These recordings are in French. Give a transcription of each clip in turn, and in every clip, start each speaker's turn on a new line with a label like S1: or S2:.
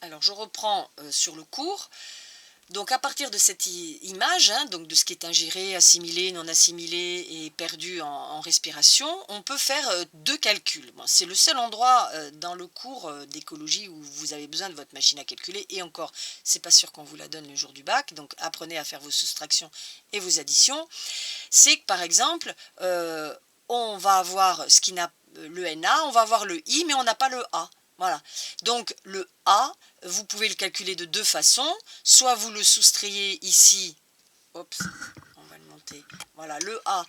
S1: Alors je reprends sur le cours. Donc à partir de cette image, hein, donc de ce qui est ingéré, assimilé, non assimilé et perdu en respiration, on peut faire deux calculs. Bon, c'est le seul endroit dans le cours d'écologie où vous avez besoin de votre machine à calculer. Et encore, c'est pas sûr qu'on vous la donne le jour du bac. Donc apprenez à faire vos soustractions et vos additions. C'est que par exemple, on va avoir ce qui n'a le NA, on va avoir le I, mais on n'a pas le A. Voilà. Donc le A, vous pouvez le calculer de deux façons. Soit vous le soustrayez ici. Oups, on va le monter. Voilà, le A,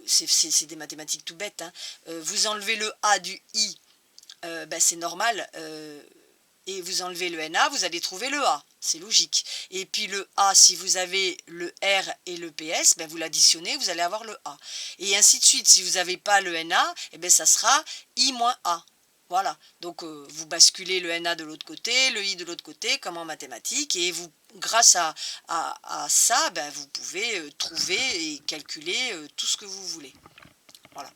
S1: c'est des mathématiques tout bêtes, hein. Vous enlevez le A du I, ben c'est normal. Et vous enlevez le NA, vous allez trouver le A. C'est logique. Et puis le A, si vous avez le R et le PS, ben vous l'additionnez, vous allez avoir le A. Et ainsi de suite. Si vous n'avez pas le NA, eh ben ça sera I moins A. Voilà. Donc vous basculez le NA de l'autre côté, le I de l'autre côté, comme en mathématiques. Et vous, grâce à ça, ben vous pouvez trouver et calculer tout ce que vous voulez. Voilà.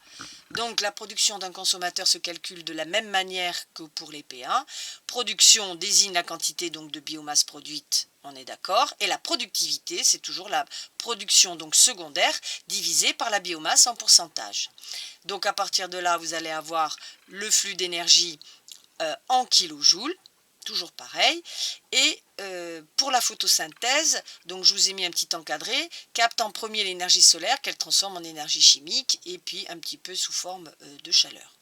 S1: Donc la production d'un consommateur se calcule de la même manière que pour les P1. Production désigne la quantité donc de biomasse produite, on est d'accord. Et la productivité, c'est toujours la production donc secondaire divisée par la biomasse en pourcentage. Donc à partir de là, vous allez avoir le flux d'énergie en kilojoules. Toujours pareil. Et pour la photosynthèse, donc je vous ai mis un petit encadré, capte en premier l'énergie solaire qu'elle transforme en énergie chimique et puis un petit peu sous forme de chaleur.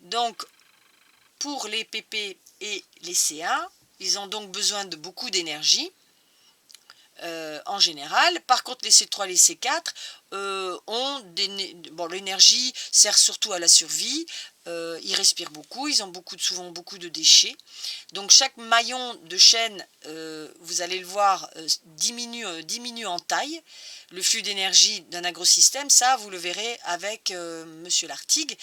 S1: Donc pour les PP et les C1, ils ont donc besoin de beaucoup d'énergie en général. Par contre les C3 et les C4 ont l'énergie sert surtout à la survie. Ils respirent beaucoup, ils ont souvent beaucoup de déchets. Donc chaque maillon de chaîne, vous allez le voir, diminue en taille. Le flux d'énergie d'un agrosystème, ça vous le verrez avec Monsieur Lartigue.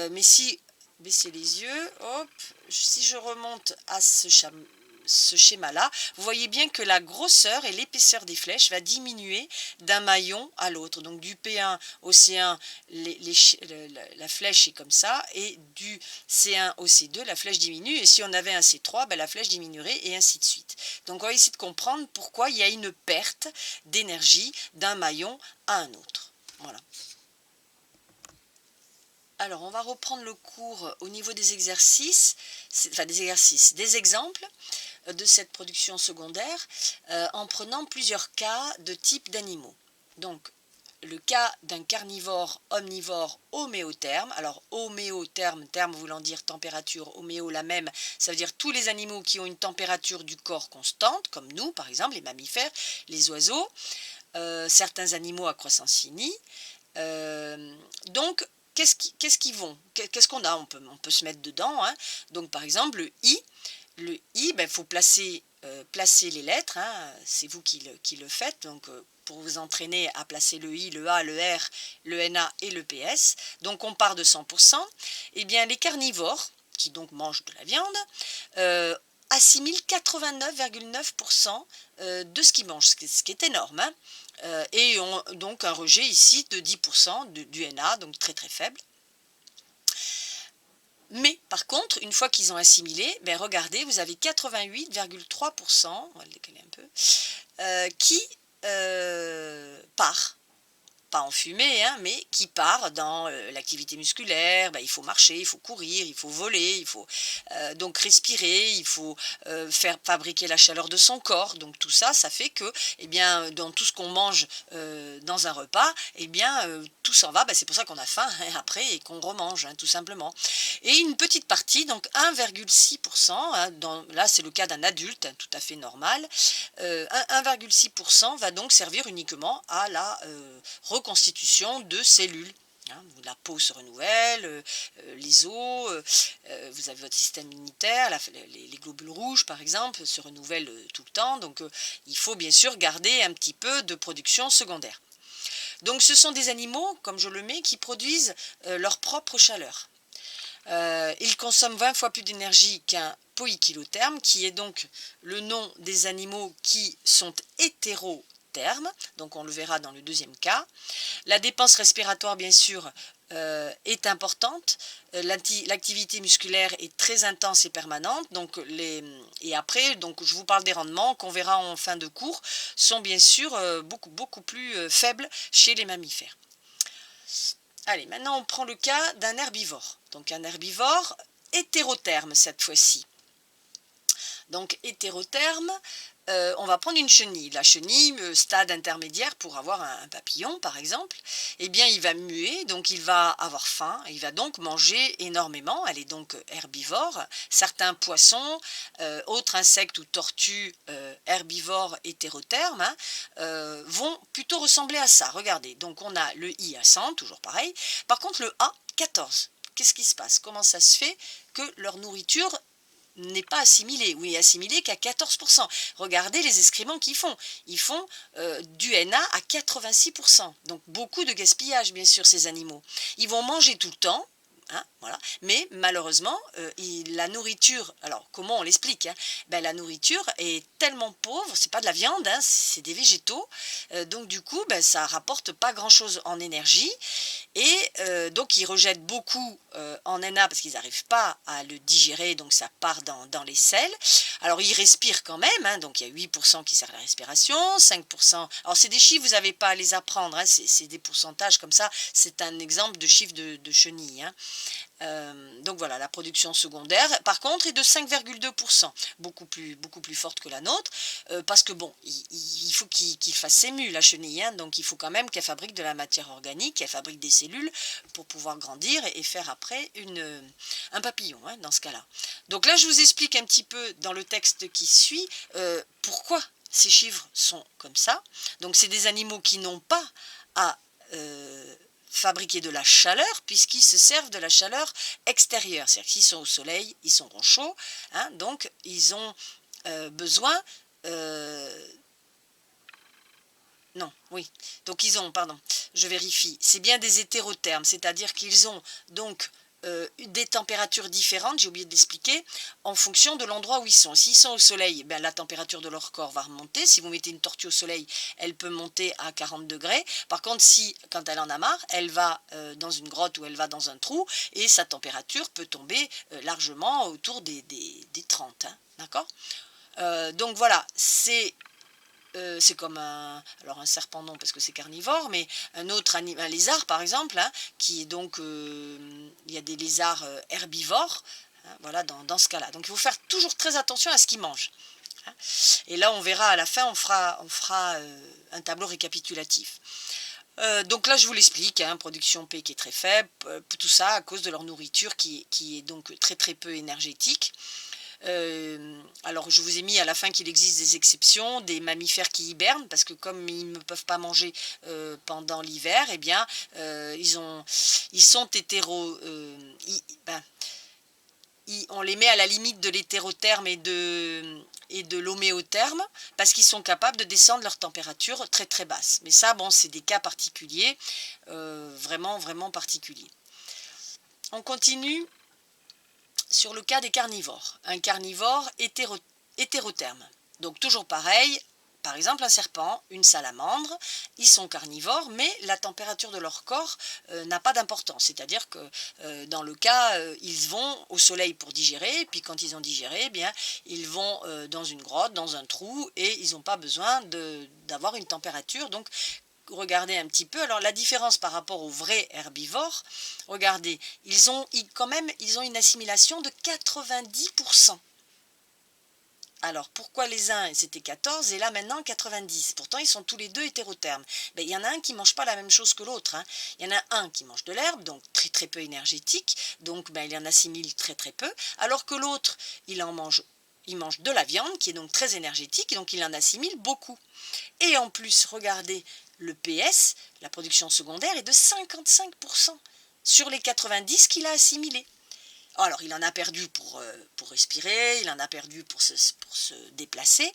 S1: Mais si, baissez les yeux, hop, si je remonte à ce schéma-là, vous voyez bien que la grosseur et l'épaisseur des flèches va diminuer d'un maillon à l'autre. Donc du P1 au C1, la flèche est comme ça, et du C1 au C2, la flèche diminue, et si on avait un C3, ben, la flèche diminuerait, et ainsi de suite. Donc on va essayer de comprendre pourquoi il y a une perte d'énergie d'un maillon à un autre. Voilà. Alors, on va reprendre le cours au niveau des exercices, des exemples de cette production secondaire en prenant plusieurs cas de types d'animaux. Donc, le cas d'un carnivore omnivore homéotherme. Alors, homéotherme, terme voulant dire température, homéo la même, ça veut dire tous les animaux qui ont une température du corps constante, comme nous, par exemple, les mammifères, les oiseaux, certains animaux à croissance finie. Donc, qu'est-ce qu'on a, on peut se mettre dedans, hein. Donc par exemple le I, ben, faut placer les lettres, hein. C'est vous qui le faites, donc pour vous entraîner à placer le I, le A, le R, le NA et le PS. Donc on part de 100%. Eh bien les carnivores, qui donc mangent de la viande, assimilent 89,9% de ce qu'ils mangent, ce qui est énorme, hein. Et ont donc un rejet ici de 10% du NA, donc très très faible. Mais par contre, une fois qu'ils ont assimilé, ben regardez, vous avez 88,3%, on va le décaler un peu, qui part. Pas en fumée, hein, mais qui part dans l'activité musculaire. Ben, il faut marcher, il faut courir, il faut voler, il faut donc respirer, il faut faire fabriquer la chaleur de son corps. Donc tout ça, ça fait que, eh bien, dans tout ce qu'on mange dans un repas, eh bien, tout s'en va. Ben, c'est pour ça qu'on a faim hein, après et qu'on remange, hein, tout simplement. Et une petite partie, donc 1,6%, hein, là c'est le cas d'un adulte, hein, tout à fait normal, 1,6% va donc servir uniquement à la reconstitution de cellules. Hein, la peau se renouvelle, les os, vous avez votre système immunitaire, les globules rouges par exemple se renouvellent tout le temps, donc il faut bien sûr garder un petit peu de production secondaire. Donc ce sont des animaux, comme je le mets, qui produisent leur propre chaleur. Ils consomment 20 fois plus d'énergie qu'un poikilotherme, qui est donc le nom des animaux qui sont hétérothermes. hétérotherme, donc on le verra dans le deuxième cas. La dépense respiratoire, bien sûr, est importante. L'activité musculaire est très intense et permanente. Donc et après, donc, je vous parle des rendements qu'on verra en fin de cours, sont bien sûr beaucoup plus faibles chez les mammifères. Allez, maintenant on prend le cas d'un herbivore. Donc un herbivore hétérotherme cette fois-ci. Donc hétérotherme, on va prendre une chenille. La chenille, stade intermédiaire pour avoir un papillon par exemple, eh bien il va muer, donc il va avoir faim, il va donc manger énormément, elle est donc herbivore. Certains poissons, autres insectes ou tortues herbivores hétérothermes vont plutôt ressembler à ça. Regardez, donc on a le I à 100, toujours pareil, par contre le A, 14. Qu'est-ce qui se passe? Comment ça se fait que leur nourriture n'est pas assimilé, oui, assimilé qu'à 14%. Regardez les excréments qu'ils font. Ils font du Na à 86%. Donc beaucoup de gaspillage, bien sûr, ces animaux. Ils vont manger tout le temps. Hein, voilà. Mais malheureusement, la nourriture, alors comment on l'explique, hein, ben, la nourriture est tellement pauvre, c'est pas de la viande, hein, c'est des végétaux, donc du coup ben, ça rapporte pas grand chose en énergie et donc ils rejettent beaucoup en Na parce qu'ils n'arrivent pas à le digérer, donc ça part dans les selles. Alors ils respirent quand même, hein, donc il y a 8% qui servent à la respiration, 5%, alors c'est des chiffres, vous n'avez pas à les apprendre, hein, c'est des pourcentages comme ça, c'est un exemple de chiffre de chenille. Hein. Donc voilà, la production secondaire, par contre, est de 5,2%, beaucoup plus forte que la nôtre, parce que bon, il faut qu'il fasse ses mues, la chenille, hein, donc il faut quand même qu'elle fabrique de la matière organique, qu'elle fabrique des cellules pour pouvoir grandir et faire après un papillon, hein, dans ce cas-là. Donc là, je vous explique un petit peu dans le texte qui suit pourquoi ces chiffres sont comme ça. Donc c'est des animaux qui n'ont pas à fabriquer de la chaleur puisqu'ils se servent de la chaleur extérieure. C'est-à-dire qu'ils sont au soleil, ils sont au chaud, hein, donc ils ont besoin... non, oui. Donc ils ont, pardon, je vérifie, c'est bien des hétérothermes, c'est-à-dire qu'ils ont donc des températures différentes, j'ai oublié de l'expliquer, en fonction de l'endroit où ils sont. S'ils sont au soleil, ben, la température de leur corps va remonter. Si vous mettez une tortue au soleil, elle peut monter à 40 degrés. Par contre, si, quand elle en a marre, elle va dans une grotte ou elle va dans un trou, et sa température peut tomber largement autour des 30. Hein, d'accord donc voilà, c'est comme un serpent non parce que c'est carnivore, mais un autre un lézard par exemple, hein, qui est donc, il y a des lézards herbivores, hein, voilà, dans ce cas-là. Donc il faut faire toujours très attention à ce qu'ils mangent. Hein. Et là on verra à la fin, on fera un tableau récapitulatif. Donc là je vous l'explique, hein, production P qui est très faible, tout ça à cause de leur nourriture qui est donc très peu énergétique. Alors je vous ai mis à la fin qu'il existe des exceptions, des mammifères qui hibernent, parce que comme ils ne peuvent pas manger pendant l'hiver, eh bien ils sont hétéro... on les met à la limite de l'hétérotherme et de l'homéotherme, parce qu'ils sont capables de descendre leur température très basse. Mais ça, bon, c'est des cas particuliers, vraiment particuliers. On continue sur le cas des carnivores. Un carnivore hétérotherme. Donc toujours pareil, par exemple un serpent, une salamandre, ils sont carnivores, mais la température de leur corps n'a pas d'importance. C'est-à-dire que dans le cas, ils vont au soleil pour digérer, puis quand ils ont digéré, eh bien, ils vont dans une grotte, dans un trou, et ils n'ont pas besoin d'avoir une température. Donc regardez un petit peu, alors la différence par rapport aux vrais herbivores, regardez, ils ont une assimilation de 90%. Alors pourquoi les uns c'était 14 et là maintenant 90? Pourtant ils sont tous les deux hétérothermes. Ben, il y en a un qui ne mange pas la même chose que l'autre. Hein. Il y en a un qui mange de l'herbe, donc très peu énergétique, donc ben, il en assimile très peu, alors que l'autre il mange de la viande qui est donc très énergétique, donc il en assimile beaucoup. Et en plus, regardez, le PS, la production secondaire, est de 55% sur les 90 qu'il a assimilés. Alors, il en a perdu pour respirer, il en a perdu pour se déplacer,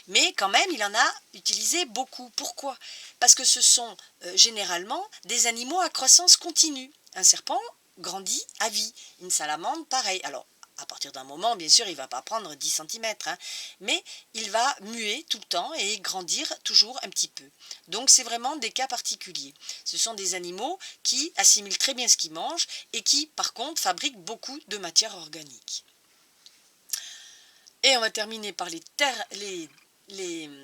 S1: mais quand même, il en a utilisé beaucoup. Pourquoi? Parce que ce sont généralement des animaux à croissance continue. Un serpent grandit à vie, une salamandre, pareil. Alors, À partir d'un moment, bien sûr, il ne va pas prendre 10 centimètres, hein, mais il va muer tout le temps et grandir toujours un petit peu. Donc c'est vraiment des cas particuliers. Ce sont des animaux qui assimilent très bien ce qu'ils mangent et qui, par contre, fabriquent beaucoup de matière organique. Et on va terminer par les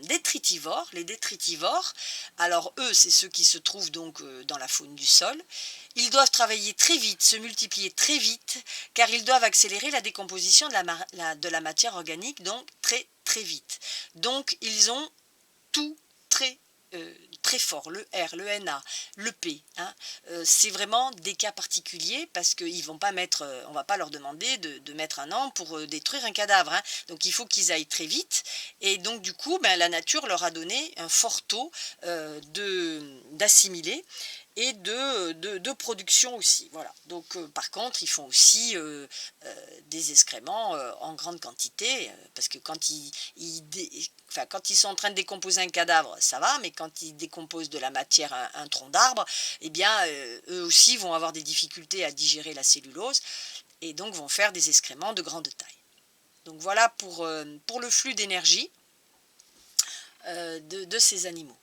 S1: détritivores. Les détritivores, alors eux, c'est ceux qui se trouvent donc dans la faune du sol. Ils doivent travailler très vite, se multiplier très vite, car ils doivent accélérer la décomposition de la matière organique, donc très très vite. Donc ils ont tout très fort, le R, le Na, le P. Hein. C'est vraiment des cas particuliers parce qu'on ne va pas leur demander de mettre un an pour détruire un cadavre. Hein. Donc il faut qu'ils aillent très vite. Et donc du coup, la nature leur a donné un fort taux d'assimilés et de production aussi. Voilà. Donc par contre, ils font aussi des excréments en grande quantité, parce que quand quand ils sont en train de décomposer un cadavre, ça va, mais quand ils décomposent de la matière, un tronc d'arbre, eh bien, eux aussi vont avoir des difficultés à digérer la cellulose, et donc vont faire des excréments de grande taille. Donc voilà pour le flux d'énergie de ces animaux.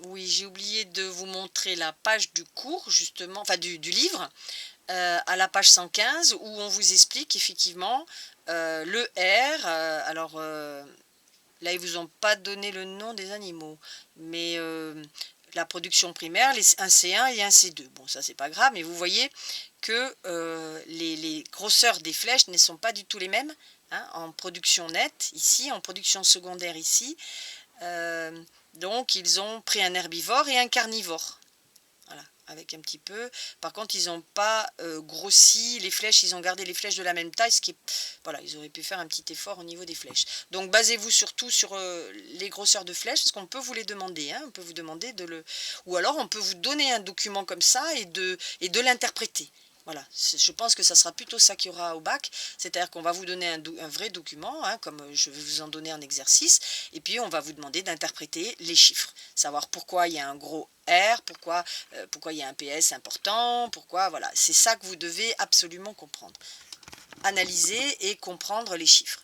S1: Oui, j'ai oublié de vous montrer la page du cours, justement, enfin du livre, à la page 115, où on vous explique effectivement le R. Là, ils vous ont pas donné le nom des animaux, mais la production primaire, un C1 et un C2. Bon, ça, c'est pas grave, mais vous voyez que les grosseurs des flèches ne sont pas du tout les mêmes, hein, en production nette, ici, en production secondaire, ici. Donc ils ont pris un herbivore et un carnivore. Voilà, avec un petit peu. Par contre, ils n'ont pas grossi les flèches, ils ont gardé les flèches de la même taille, ce qui est... Voilà, ils auraient pu faire un petit effort au niveau des flèches. Donc basez-vous surtout sur les grosseurs de flèches, parce qu'on peut vous les demander, hein, on peut vous demander de le... Ou alors on peut vous donner un document comme ça et de l'interpréter. Voilà, je pense que ça sera plutôt ça qu'il y aura au bac, c'est-à-dire qu'on va vous donner un vrai document, hein, comme je vais vous en donner un exercice, et puis on va vous demander d'interpréter les chiffres, savoir pourquoi il y a un gros R, pourquoi il y a un PS important, pourquoi, voilà, c'est ça que vous devez absolument comprendre. Analyser et comprendre les chiffres.